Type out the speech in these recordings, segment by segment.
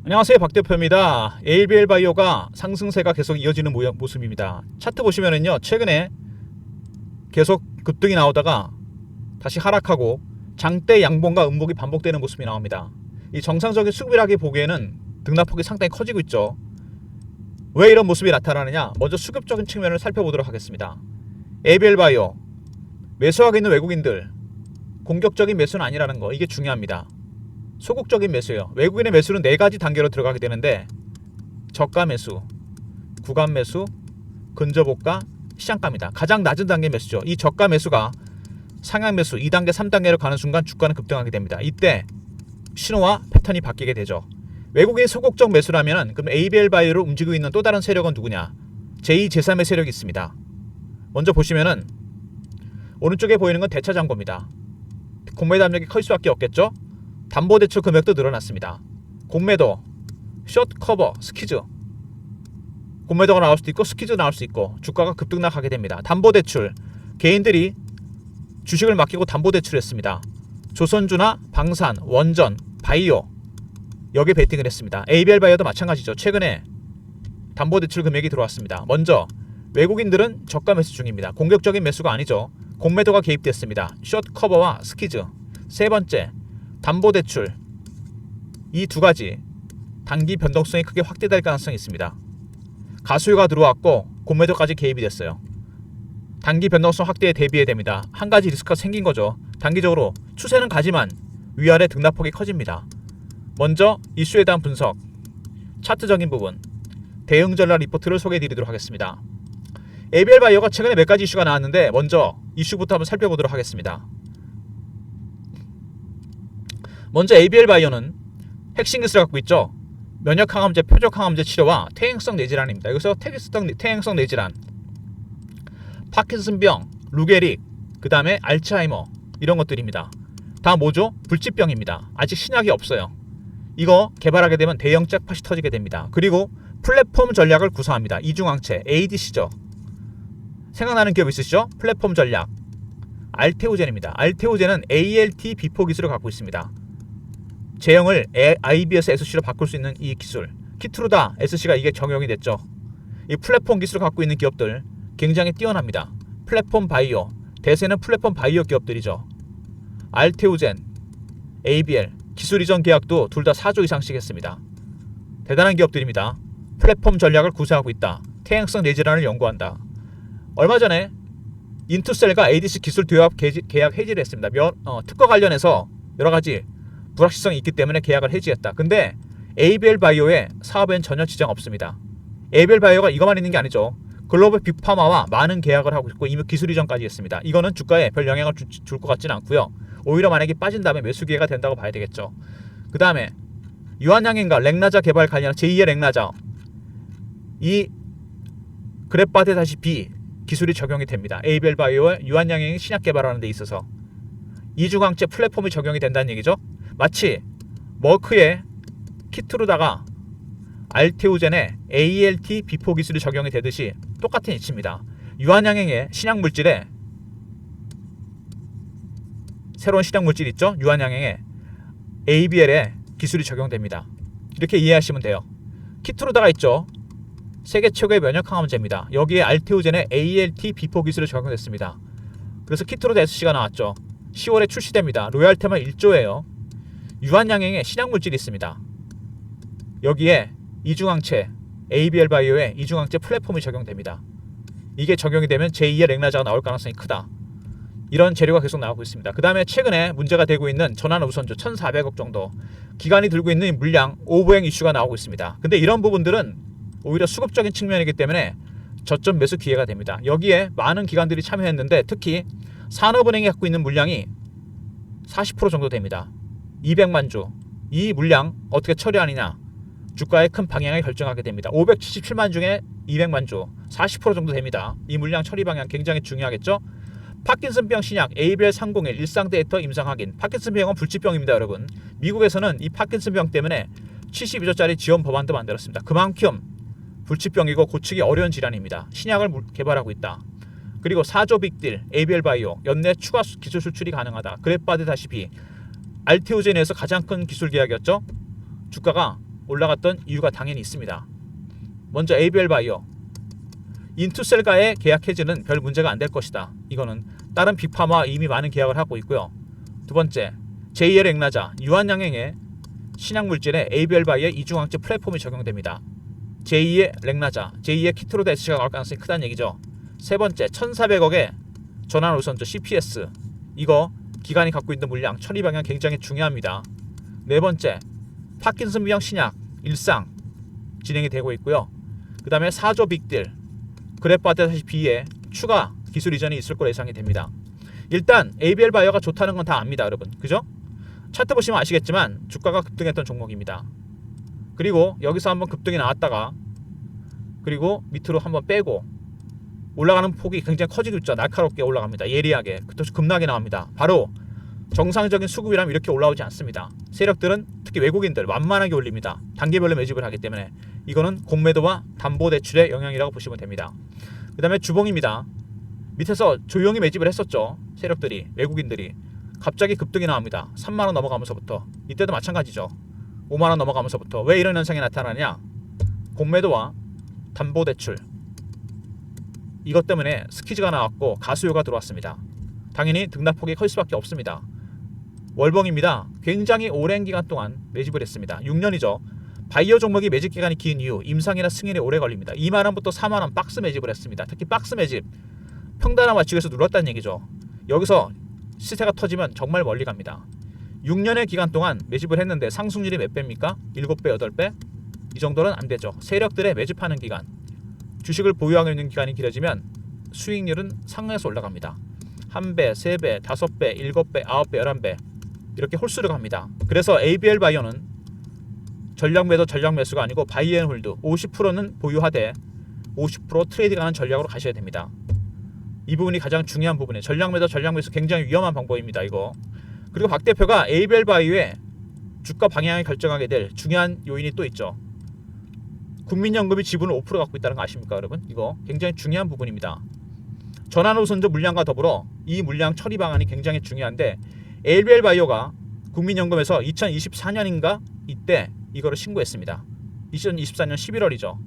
안녕하세요, 박 대표입니다. ABL 바이오가 상승세가 계속 이어지는 모습입니다. 차트 보시면은요, 최근에 계속 급등이 나오다가 다시 하락하고 장대 양봉과 음봉이 반복되는 모습이 나옵니다. 이 정상적인 수급이라기 보기에는 등락폭이 상당히 커지고 있죠. 왜 이런 모습이 나타나느냐? 먼저 수급적인 측면을 살펴보도록 하겠습니다. ABL 바이오 매수하고 있는 외국인들 공격적인 매수는 아니라는 거, 이게 중요합니다. 소극적인 매수예요. 외국인의 매수는 4가지 단계로 들어가게 되는데 저가 매수, 구간 매수, 근저보가, 시장가입니다. 가장 낮은 단계 매수죠. 이 저가 매수가 상향 매수 2단계, 3단계로 가는 순간 주가는 급등하게 됩니다. 이때 신호와 패턴이 바뀌게 되죠. 외국인의 소극적 매수라면 그럼 ABL 바이오로 움직이고 있는 또 다른 세력은 누구냐? 제2, 제3의 세력이 있습니다. 먼저 보시면은 오른쪽에 보이는 건 대차장고입니다. 공매 담력이 클 수밖에 없겠죠? 담보대출 금액도 늘어났습니다. 공매도, 숏 커버, 스퀴즈, 공매도가 나올 수도 있고 스퀴즈 나올 수 있고 주가가 급등락하게 됩니다. 담보대출, 개인들이 주식을 맡기고 담보대출을 했습니다. 조선주나 방산, 원전, 바이오 여기에 베팅을 했습니다. ABL 바이오도 마찬가지죠. 최근에 담보대출 금액이 들어왔습니다. 먼저 외국인들은 저가 매수 중입니다. 공격적인 매수가 아니죠. 공매도가 개입됐습니다. 숏 커버와 스퀴즈. 세 번째, 담보대출. 이 두 가지 단기 변동성이 크게 확대될 가능성이 있습니다. 가수요가 들어왔고 공매도까지 개입이 됐어요. 단기 변동성 확대에 대비해야 됩니다. 한 가지 리스크가 생긴 거죠. 단기적으로 추세는 가지만 위아래 등락폭이 커집니다. 먼저 이슈에 대한 분석, 차트적인 부분, 대응 전략 리포트를 소개해 드리도록 하겠습니다. ABL 바이오가 최근에 몇 가지 이슈가 나왔는데 먼저 이슈부터 한번 살펴보도록 하겠습니다. 먼저 ABL 바이오는 핵심 기술을 갖고 있죠. 면역항암제, 표적항암제 치료와 퇴행성 뇌질환입니다. 여기서 퇴행성 뇌질환, 파킨슨병, 루게릭, 그 다음에 알츠하이머 이런 것들입니다. 다 뭐죠? 불치병입니다. 아직 신약이 없어요. 이거 개발하게 되면 대형 잭팟이 터지게 됩니다. 그리고 플랫폼 전략을 구사합니다. 이중항체, ADC죠. 생각나는 기업 있으시죠? 플랫폼 전략, 알테오젠입니다. 알테오젠은 ALT 비포 기술을 갖고 있습니다. 제형을 IB에서 SC로 바꿀 수 있는 이 기술, 키트루다 SC가 이게 적용이 됐죠. 이 플랫폼 기술을 갖고 있는 기업들 굉장히 뛰어납니다. 플랫폼 바이오, 대세는 플랫폼 바이오 기업들이죠. 알테오젠, ABL 기술 이전 계약도 둘 다 4조 이상씩 했습니다. 대단한 기업들입니다. 플랫폼 전략을 구사하고 있다. 퇴행성 뇌질환을 연구한다. 얼마 전에 인투셀과 ADC 기술 도입 계약 해지를 했습니다. 특허 관련해서 여러 가지 불확실성이 있기 때문에 계약을 해지했다. 근데 ABL 바이오의 사업엔 전혀 지장 없습니다. ABL 바이오가 이것만 있는 게 아니죠. 글로벌 빅파마와 많은 계약을 하고 있고 이미 기술 이전까지 했습니다. 이거는 주가에 별 영향을 줄 것 같지는 않고요. 오히려 만약에 빠진다면 매수 기회가 된다고 봐야 되겠죠. 그 다음에 유한양행과 렉나자 개발 관련 제2의 렉나자, 이 그래파데다시피 기술이 적용이 됩니다. ABL 바이오의 유한양행 신약 개발하는 데 있어서 이중항체 플랫폼이 적용이 된다는 얘기죠. 마치 머크의 키트루다가 알테오젠의 ALT 비포 기술이 적용이 되듯이 똑같은 이치입니다. 유한양행의 신약 물질에 새로운 신약 물질 있죠. 유한양행의 ABL의 기술이 적용됩니다. 이렇게 이해하시면 돼요. 키트루다가 있죠. 세계 최고의 면역항암제입니다. 여기에 알테오젠의 ALT 비포 기술이 적용됐습니다. 그래서 키트루다 SC가 나왔죠. 10월에 출시됩니다. 로얄테만 1조예요. 유한양행의 신약 물질이 있습니다. 여기에 이중항체, ABL 바이오의 이중항체 플랫폼이 적용됩니다. 이게 적용이 되면 제2의 렉나자가 나올 가능성이 크다. 이런 재료가 계속 나오고 있습니다. 그 다음에 최근에 문제가 되고 있는 전환우선주 1,400억 정도 기관이 들고 있는 물량 오버행 이슈가 나오고 있습니다. 근데 이런 부분들은 오히려 수급적인 측면이기 때문에 저점 매수 기회가 됩니다. 여기에 많은 기관들이 참여했는데 특히 산업은행이 갖고 있는 물량이 40% 정도 됩니다. 200만 주. 이 물량 어떻게 처리하느냐 주가의 큰 방향을 결정하게 됩니다. 577만 중에 200만 주, 40% 정도 됩니다. 이 물량 처리 방향 굉장히 중요하겠죠. 파킨슨병 신약 ABL301 일상 데이터 임상 확인. 파킨슨병은 불치병입니다, 여러분. 미국에서는 이 파킨슨병 때문에 72조짜리 지원 법안도 만들었습니다. 그만큼 불치병이고 고치기 어려운 질환입니다. 신약을 개발하고 있다. 그리고 4조 빅딜 ABL 바이오 연내 추가 기술 수출이 가능하다. 그래파데다시피 알테오젠에서 가장 큰 기술 계약이었죠. 주가가 올라갔던 이유가 당연히 있습니다. 먼저 ABL 바이오, 인투셀과의 계약 해지는 별 문제가 안 될 것이다. 이거는 다른 빅파마와 이미 많은 계약을 하고 있고요. 두 번째, JL 앵라자, 유한양행의 신약물질에 ABL 바이오의 이중항체 플랫폼이 적용됩니다. 제2의 렉라자, 제2의 키트로데스가 나올 가능성이 크다는 얘기죠. 세 번째, 1,400억의 전환우선조 CPS, 이거 기관이 갖고 있는 물량 처리 방향 굉장히 중요합니다. 네 번째, 파킨슨병 신약 일상 진행이 되고 있고요. 그 다음에 4조 빅딜, 그래프아테다시피의 추가 기술 이전이 있을 거로 예상이 됩니다. 일단 ABL 바이오가 좋다는 건 다 압니다, 여러분. 그죠? 차트 보시면 아시겠지만 주가가 급등했던 종목입니다. 그리고 여기서 한번 급등이 나왔다가 그리고 밑으로 한번 빼고 올라가는 폭이 굉장히 커지고 있죠. 날카롭게 올라갑니다. 예리하게. 그것도 급락이 나옵니다. 바로 정상적인 수급이라면 이렇게 올라오지 않습니다. 세력들은 특히 외국인들 완만하게 올립니다. 단계별로 매집을 하기 때문에 이거는 공매도와 담보대출의 영향이라고 보시면 됩니다. 그 다음에 주봉입니다. 밑에서 조용히 매집을 했었죠. 세력들이, 외국인들이. 갑자기 급등이 나옵니다. 3만원 넘어가면서부터. 이때도 마찬가지죠. 5만원 넘어가면서부터. 왜 이런 현상이 나타나냐? 공매도와 담보대출, 이것 때문에 스키즈가 나왔고 가수요가 들어왔습니다. 당연히 등락폭이 클 수밖에 없습니다. 월봉입니다. 굉장히 오랜 기간 동안 매집을 했습니다. 6년이죠. 바이오 종목이 매집 기간이 긴 이유, 임상이나 승인이 오래 걸립니다. 2만원부터 4만원 박스 매집을 했습니다. 특히 박스 매집, 평단화 맞추기에서 눌렀다는 얘기죠. 여기서 시세가 터지면 정말 멀리 갑니다. 6년의 기간 동안 매집을 했는데 상승률이 몇 배입니까? 7배, 8배? 이 정도는 안 되죠. 세력들의 매집하는 기간, 주식을 보유하고 있는 기간이 길어지면 수익률은 상승해서 올라갑니다. 1배, 3배, 5배, 7배, 9배, 11배 이렇게 홀수로 갑니다. 그래서 ABL 바이오는 전략 매도, 전략 매수가 아니고 바이 앤 홀드, 50%는 보유하되 50% 트레이딩하는 전략으로 가셔야 됩니다. 이 부분이 가장 중요한 부분이에요. 전략 매도, 전략 매수 굉장히 위험한 방법입니다. 이거. 그리고 박 대표가 ABL 바이오의 주가 방향을 결정하게 될 중요한 요인이 또 있죠. 국민연금이 지분을 5% 갖고 있다는 거 아십니까, 여러분? 이거 굉장히 중요한 부분입니다. 전환우선조 물량과 더불어 이 물량 처리 방안이 굉장히 중요한데 ABL 바이오가 국민연금에서 2024년인가 이때 이거를 신고했습니다. 2024년 11월이죠.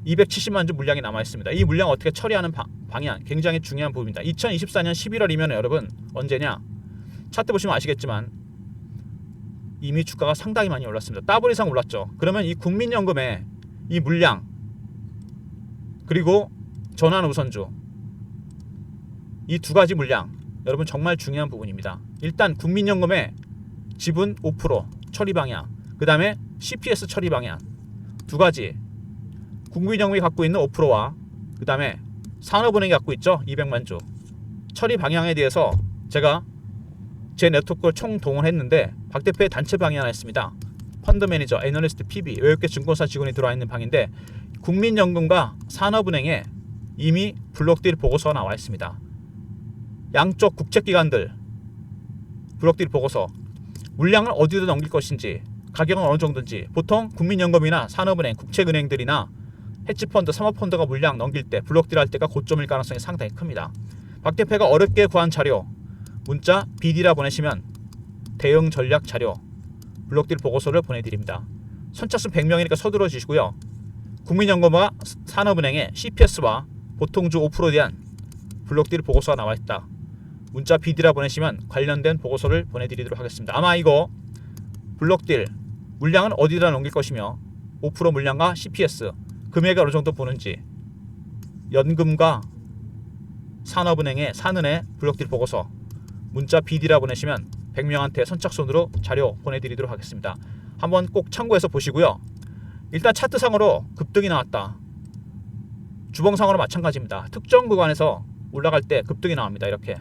270만 주 물량이 남아있습니다. 이 물량 어떻게 처리하는 방향 굉장히 중요한 부분입니다. 2024년 11월이면 여러분 언제냐? 차트 보시면 아시겠지만 이미 주가가 상당히 많이 올랐습니다. 더블 이상 올랐죠. 그러면 이 국민연금의 이 물량 그리고 전환우선주 이 두 가지 물량 여러분 정말 중요한 부분입니다. 일단 국민연금의 지분 5% 처리 방향, 그 다음에 CPS 처리 방향 두 가지, 국민연금이 갖고 있는 5%와 그 다음에 산업은행이 갖고 있죠. 200만 주 처리 방향에 대해서 제가 제 네트워크를 총동원했는데 박 대표의 단체 방이 하나 있습니다. 펀드 매니저, 애널리스트, PB, 외국계 증권사 직원이 들어와 있는 방인데 국민연금과 산업은행에 이미 블록딜 보고서가 나와 있습니다. 양쪽 국책기관들 블록딜 보고서, 물량을 어디로 넘길 것인지, 가격은 어느 정도인지. 보통 국민연금이나 산업은행, 국책은행들이나 헤지펀드, 사모펀드가 물량 넘길 때 블록딜 할 때가 고점일 가능성이 상당히 큽니다. 박 대표가 어렵게 구한 자료 문자 BD라 보내시면 대응 전략 자료 블록딜 보고서를 보내드립니다. 선착순 100명이니까 서둘러 주시고요. 국민연금과 산업은행의 CPS와 보통주 5%에 대한 블록딜 보고서가 나와있다. 문자 BD라 보내시면 관련된 보고서를 보내드리도록 하겠습니다. 아마 이거 블록딜 물량은 어디다 넘길 것이며 5% 물량과 CPS 금액이 어느 정도 보는지, 연금과 산업은행의 산은의 블록딜 보고서 문자 BD라 보내시면 100명한테 선착순으로 자료 보내드리도록 하겠습니다. 한번 꼭 참고해서 보시고요. 일단 차트상으로 급등이 나왔다. 주봉상으로 마찬가지입니다. 특정 구간에서 올라갈 때 급등이 나옵니다. 이렇게.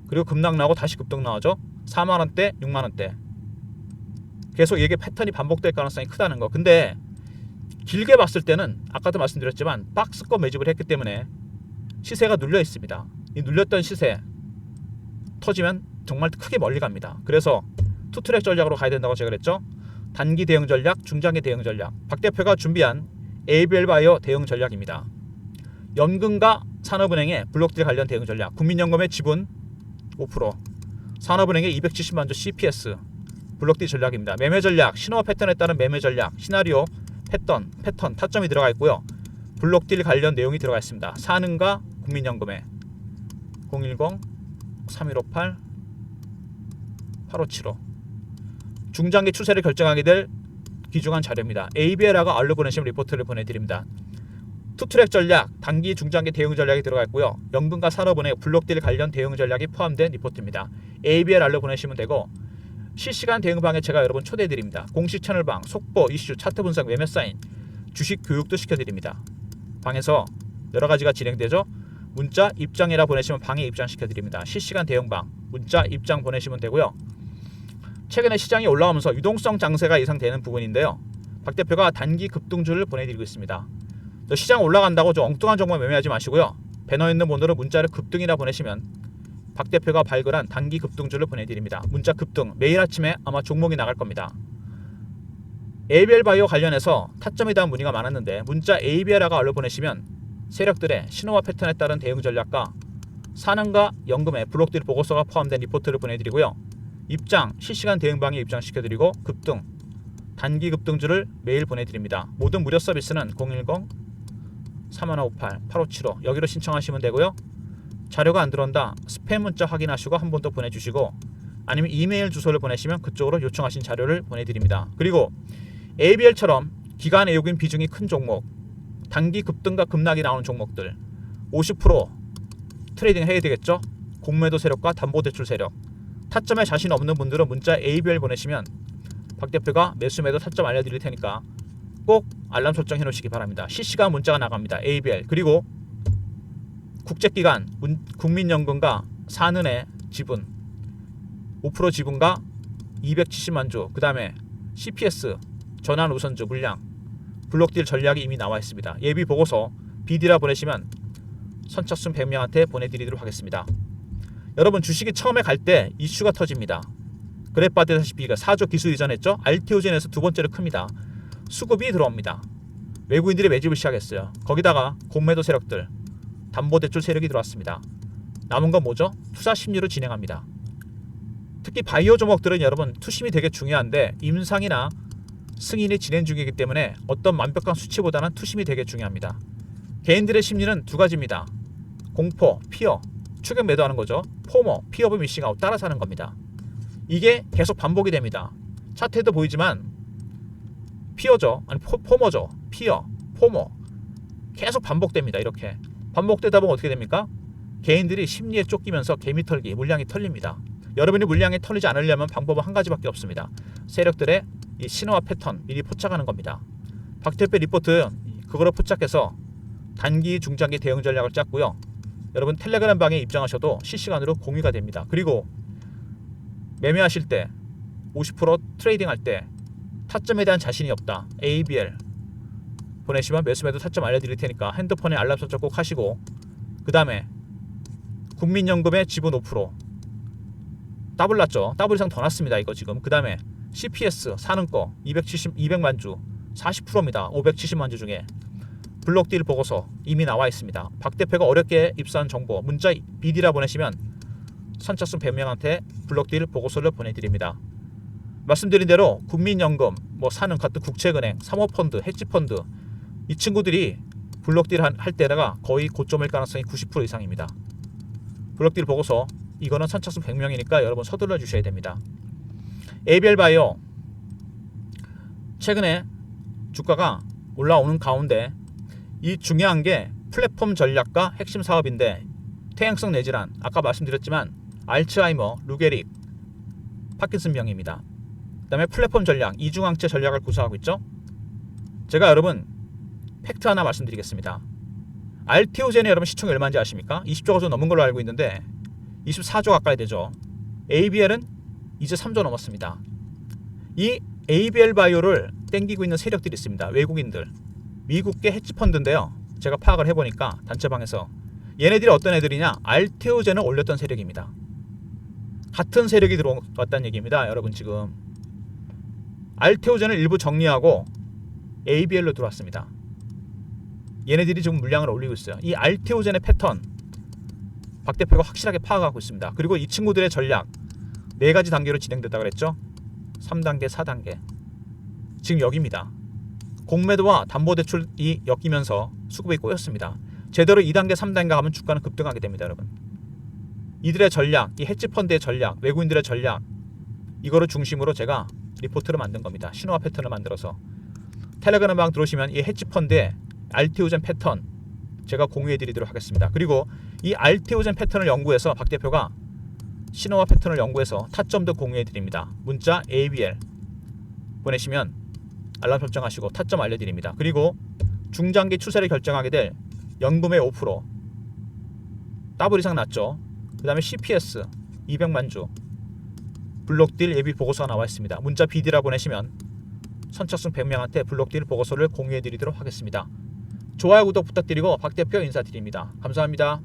그리고 급락 나오고 다시 급등 나오죠. 4만원대, 6만원대. 계속 이게 패턴이 반복될 가능성이 크다는 거. 근데 길게 봤을 때는 아까도 말씀드렸지만 박스권 매집을 했기 때문에 시세가 눌려 있습니다. 이 눌렸던 시세 터지면 정말 크게 멀리 갑니다. 그래서 투트랙 전략으로 가야 된다고 제가 그랬죠. 단기 대응 전략, 중장기 대응 전략. 박 대표가 준비한 ABL 바이오 대응 전략입니다. 연금과 산업은행의 블록딜 관련 대응 전략, 국민연금의 지분 5%, 산업은행의 270만 주 CPS, 블록딜 전략입니다. 매매 전략, 신호와 패턴에 따른 매매 전략, 시나리오, 패턴, 타점이 들어가 있고요. 블록딜 관련 내용이 들어가 있습니다. 사는가 국민연금에 010-3158-8575 중장기 추세를 결정하게 될 귀중한 자료입니다. ABLA가 알로 보내시면 리포트를 보내드립니다. 투트랙 전략, 단기, 중장기 대응 전략이 들어가 있고요. 연금과 산업은행 블록딜 관련 대응 전략이 포함된 리포트입니다. ABL 알로 보내시면 되고 실시간 대응방에 제가 여러분 초대해드립니다. 공식 채널방, 속보, 이슈, 차트 분석, 매매 사인, 주식 교육도 시켜드립니다. 방에서 여러가지가 진행되죠. 문자 입장이라 보내시면 방에 입장시켜드립니다. 실시간 대응방, 문자 입장 보내시면 되고요. 최근에 시장이 올라오면서 유동성 장세가 예상되는 부분인데요. 박 대표가 단기 급등주를 보내드리고 있습니다. 시장 올라간다고 좀 엉뚱한 종목 매매하지 마시고요. 배너 있는 번호로 문자를 급등이라 보내시면 박 대표가 발굴한 단기 급등주를 보내드립니다. 문자 급등, 매일 아침에 아마 종목이 나갈 겁니다. ABL 바이오 관련해서 타점에 대한 문의가 많았는데 문자 ABLA가 알로 보내시면 세력들의 신호와 패턴에 따른 대응 전략과 산업과 연금의 블록딜 보고서가 포함된 리포트를 보내드리고요. 입장, 실시간 대응방에 입장시켜드리고 급등, 단기 급등주를 매일 보내드립니다. 모든 무료 서비스는 010-3158-8575 여기로 신청하시면 되고요. 자료가 안 들어온다 스팸 문자 확인하시고 한 번 더 보내주시고 아니면 이메일 주소를 보내시면 그쪽으로 요청하신 자료를 보내드립니다. 그리고 ABL처럼 기간 애용인 비중이 큰 종목, 단기 급등과 급락이 나오는 종목들 50% 트레이딩 해야 되겠죠. 공매도 세력과 담보대출 세력, 타점에 자신 없는 분들은 문자 ABL 보내시면 박 대표가 매수 매도 타점 알려드릴 테니까 꼭 알람 설정해 놓으시기 바랍니다. 실시간 문자가 나갑니다. ABL. 그리고 국제기관 국민연금과 산은의 지분 5% 지분과 270만 주, 그 다음에 CPS 전환 우선주 물량 블록딜 전략이 이미 나와 있습니다. 예비 보고서 BD라 보내시면 선착순 100명한테 보내드리도록 하겠습니다. 여러분 주식이 처음에 갈 때 이슈가 터집니다. 그래프 봤다시피 4조 기술 이전했죠. 알테오젠에서 두 번째로 큽니다. 수급이 들어옵니다. 외국인들이 매집을 시작했어요. 거기다가 공매도 세력들, 담보대출 세력이 들어왔습니다. 남은 건 뭐죠? 투자 심리로 진행합니다. 특히 바이오 종목들은 여러분 투심이 되게 중요한데 임상이나 승인이 진행 중이기 때문에 어떤 완벽한 수치보다는 투심이 되게 중요합니다. 개인들의 심리는 두 가지입니다. 공포, 피어, 추격 매도하는 거죠. 포모, 피어 오브 미싱 아웃, 따라 사는 겁니다. 이게 계속 반복이 됩니다. 차트에도 보이지만 피어죠. 아니 포모죠. 피어, 포모 계속 반복됩니다. 이렇게 반복되다 보면 어떻게 됩니까? 개인들이 심리에 쫓기면서 개미 털기, 물량이 털립니다. 여러분이 물량이 털리지 않으려면 방법은 한 가지밖에 없습니다. 세력들의 이 신호와 패턴 미리 포착하는 겁니다. 박 대표 리포트 그거를 포착해서 단기, 중장기 대응 전략을 짰고요. 여러분 텔레그램 방에 입장하셔도 실시간으로 공유가 됩니다. 그리고 매매하실 때 50% 트레이딩 할 때 타점에 대한 자신이 없다. ABL 보내시면 매수 매도 타점 알려드릴 테니까 핸드폰에 알람 설정 꼭 하시고, 그 다음에 국민연금의 지분 5% 더블 났죠. 더블 이상 더 났습니다. 이거 지금. 그 다음에 CPS 사는 거 200만 주 40%입니다. 570만 주 중에 블록딜 보고서 이미 나와 있습니다. 박 대표가 어렵게 입수한 정보 문자 BD라 보내시면 선착순 100명한테 블록딜 보고서를 보내드립니다. 말씀드린 대로 국민연금, 사는 같은 국채은행, 사모펀드, 헤지펀드 이 친구들이 블록딜 할 때가 거의 고점일 가능성이 90% 이상입니다. 블록딜 보고서 이거는 선착순 100명이니까 여러분 서둘러 주셔야 됩니다. ABL 바이오 최근에 주가가 올라오는 가운데 이 중요한 게 플랫폼 전략과 핵심 사업인데 퇴행성 뇌질환 아까 말씀드렸지만 알츠하이머, 루게릭, 파킨슨 병입니다. 그 다음에 플랫폼 전략, 이중항체 전략을 구사하고 있죠. 제가 여러분 팩트 하나 말씀드리겠습니다. 알테오젠이 여러분 시총이 얼마인지 아십니까? 20조가 좀 넘은 걸로 알고 있는데 24조 가까이 되죠. ABL은 이제 3조 넘었습니다. 이 ABL 바이오를 땡기고 있는 세력들이 있습니다. 외국인들, 미국계 헤지펀드인데요. 제가 파악을 해보니까 단체방에서 얘네들이 어떤 애들이냐, 알테오젠을 올렸던 세력입니다. 같은 세력이 들어왔다는 얘기입니다. 여러분 지금 알테오젠을 일부 정리하고 ABL로 들어왔습니다. 얘네들이 지금 물량을 올리고 있어요. 이 알테오젠의 패턴 박 대표가 확실하게 파악하고 있습니다. 그리고 이 친구들의 전략 4가지 단계로 진행됐다고 그랬죠. 3단계, 4단계. 지금 여기입니다. 공매도와 담보대출이 엮이면서 수급이 꼬였습니다. 제대로 2단계, 3단계 가면 주가는 급등하게 됩니다, 여러분. 이들의 전략, 이 헤지펀드의 전략, 외국인들의 전략, 이거를 중심으로 제가 리포트를 만든 겁니다. 신호화 패턴을 만들어서. 텔레그램 방 들어오시면 이 헤지펀드의 알티오젠 패턴 제가 공유해 드리도록 하겠습니다. 그리고 이 알티오젠 패턴을 연구해서 박 대표가 신호화 패턴을 연구해서 타점도 공유해 드립니다. 문자 ABL 보내시면 알람 설정하시고 타점 알려드립니다. 그리고 중장기 추세를 결정하게 될 연금의 5% 더블 이상 났죠. 그 다음에 CPS 200만 주 블록딜 예비 보고서가 나와 있습니다. 문자 BD라 보내시면 선착순 100명한테 블록딜 보고서를 공유해 드리도록 하겠습니다. 좋아요 구독 부탁드리고 박 대표 인사드립니다. 감사합니다.